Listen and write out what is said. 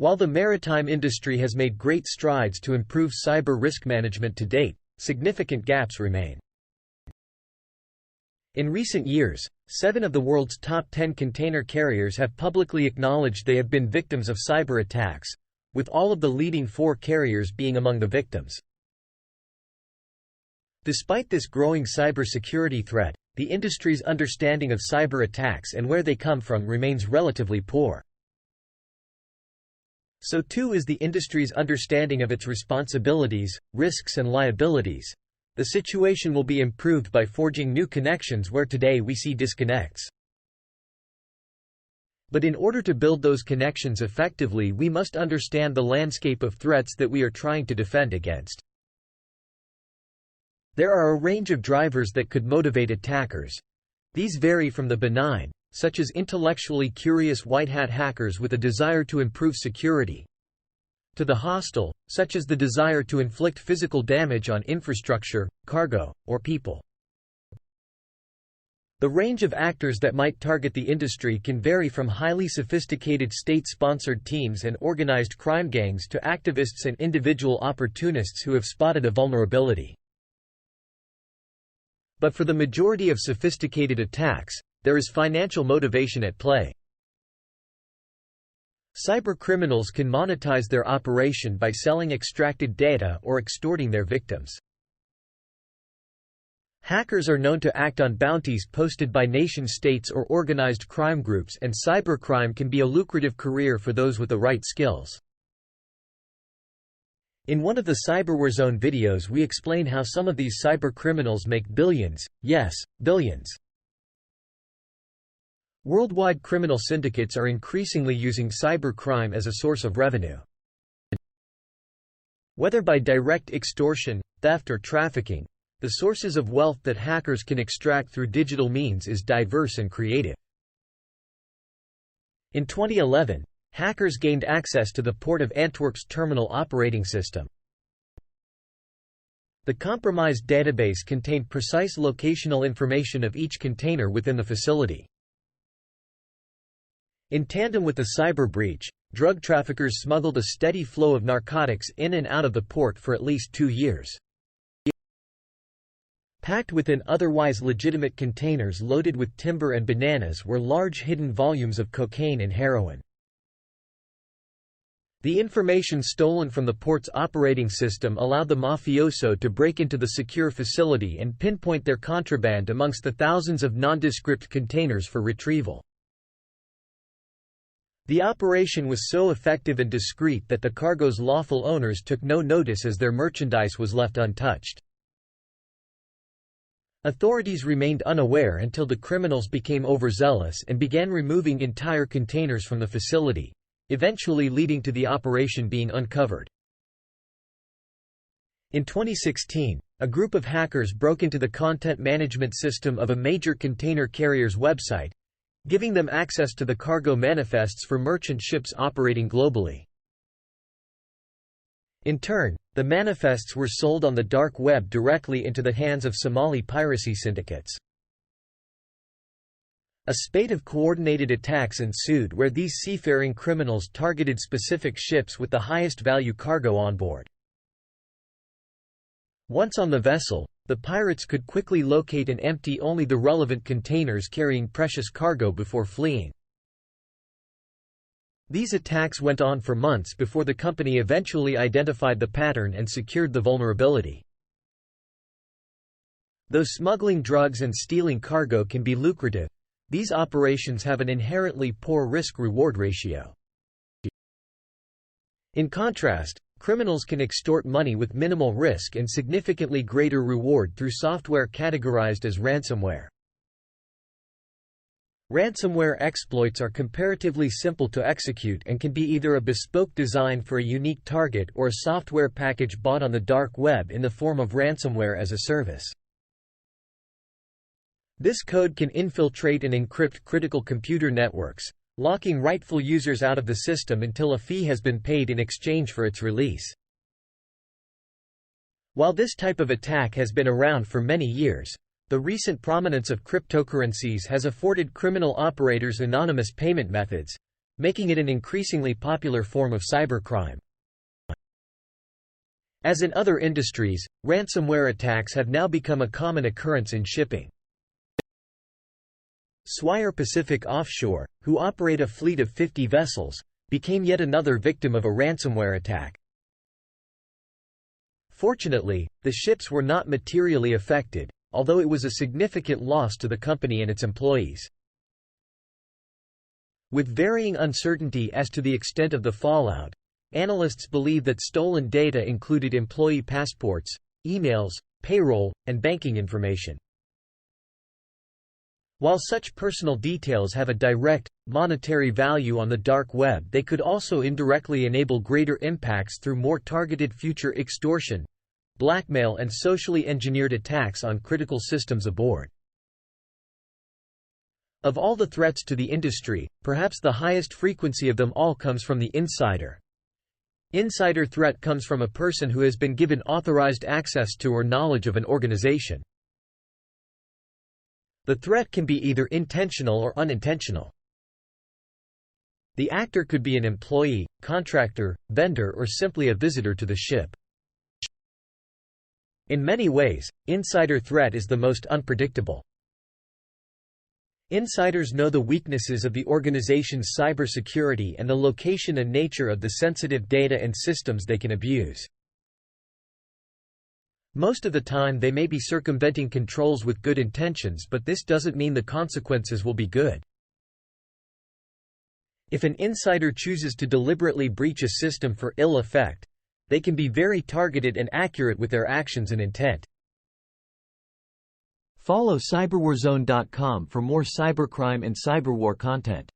While the maritime industry has made great strides to improve cyber risk management to date, significant gaps remain. In recent years, 7 of the world's top 10 container carriers have publicly acknowledged they have been victims of cyber attacks, with all of the leading 4 carriers being among the victims. Despite this growing cybersecurity threat, the industry's understanding of cyber attacks and where they come from remains relatively poor. So too is the industry's understanding of its responsibilities, risks and liabilities. The situation will be improved by forging new connections where today we see disconnects. But in order to build those connections effectively, we must understand the landscape of threats that we are trying to defend against. There are a range of drivers that could motivate attackers. These vary from the benign, such as intellectually curious white-hat hackers with a desire to improve security, to the hostile, such as the desire to inflict physical damage on infrastructure, cargo, or people. The range of actors that might target the industry can vary from highly sophisticated state-sponsored teams and organized crime gangs to activists and individual opportunists who have spotted a vulnerability. But for the majority of sophisticated attacks, there is financial motivation at play. Cybercriminals can monetize their operation by selling extracted data or extorting their victims. Hackers are known to act on bounties posted by nation-states or organized crime groups, and cybercrime can be a lucrative career for those with the right skills. In one of the Cyberwarzone videos we explain how some of these cybercriminals make billions, yes, billions. Worldwide criminal syndicates are increasingly using cybercrime as a source of revenue. Whether by direct extortion, theft or trafficking, the sources of wealth that hackers can extract through digital means is diverse and creative. In 2011, hackers gained access to the Port of Antwerp's terminal operating system. The compromised database contained precise locational information of each container within the facility. In tandem with the cyber breach, drug traffickers smuggled a steady flow of narcotics in and out of the port for at least 2 years. Packed within otherwise legitimate containers loaded with timber and bananas were large hidden volumes of cocaine and heroin. The information stolen from the port's operating system allowed the mafioso to break into the secure facility and pinpoint their contraband amongst the thousands of nondescript containers for retrieval. The operation was so effective and discreet that the cargo's lawful owners took no notice as their merchandise was left untouched. Authorities remained unaware until the criminals became overzealous and began removing entire containers from the facility, eventually leading to the operation being uncovered. In 2016, a group of hackers broke into the content management system of a major container carrier's website, giving them access to the cargo manifests for merchant ships operating globally. In turn, the manifests were sold on the dark web directly into the hands of Somali piracy syndicates. A spate of coordinated attacks ensued where these seafaring criminals targeted specific ships with the highest value cargo on board. Once on the vessel, the pirates could quickly locate and empty only the relevant containers carrying precious cargo before fleeing. These attacks went on for months before the company eventually identified the pattern and secured the vulnerability. Though smuggling drugs and stealing cargo can be lucrative, these operations have an inherently poor risk-reward ratio. In contrast, criminals can extort money with minimal risk and significantly greater reward through software categorized as ransomware. Ransomware exploits are comparatively simple to execute and can be either a bespoke design for a unique target or a software package bought on the dark web in the form of ransomware as a service. This code can infiltrate and encrypt critical computer networks, locking rightful users out of the system until a fee has been paid in exchange for its release. While this type of attack has been around for many years, the recent prominence of cryptocurrencies has afforded criminal operators anonymous payment methods, making it an increasingly popular form of cybercrime. As in other industries, ransomware attacks have now become a common occurrence in shipping. Swire Pacific Offshore, who operate a fleet of 50 vessels, became yet another victim of a ransomware attack. Fortunately, the ships were not materially affected, although it was a significant loss to the company and its employees. With varying uncertainty as to the extent of the fallout, analysts believe that stolen data included employee passports, emails, payroll, and banking information. While such personal details have a direct, monetary value on the dark web, they could also indirectly enable greater impacts through more targeted future extortion, blackmail, and socially engineered attacks on critical systems aboard. Of all the threats to the industry, perhaps the highest frequency of them all comes from the insider. Insider threat comes from a person who has been given authorized access to or knowledge of an organization. The threat can be either intentional or unintentional. The actor could be an employee, contractor, vendor, or simply a visitor to the ship. In many ways, insider threat is the most unpredictable. Insiders know the weaknesses of the organization's cybersecurity and the location and nature of the sensitive data and systems they can abuse. Most of the time they may be circumventing controls with good intentions, but this doesn't mean the consequences will be good. If an insider chooses to deliberately breach a system for ill effect, they can be very targeted and accurate with their actions and intent. Follow cyberwarzone.com for more cybercrime and cyberwar content.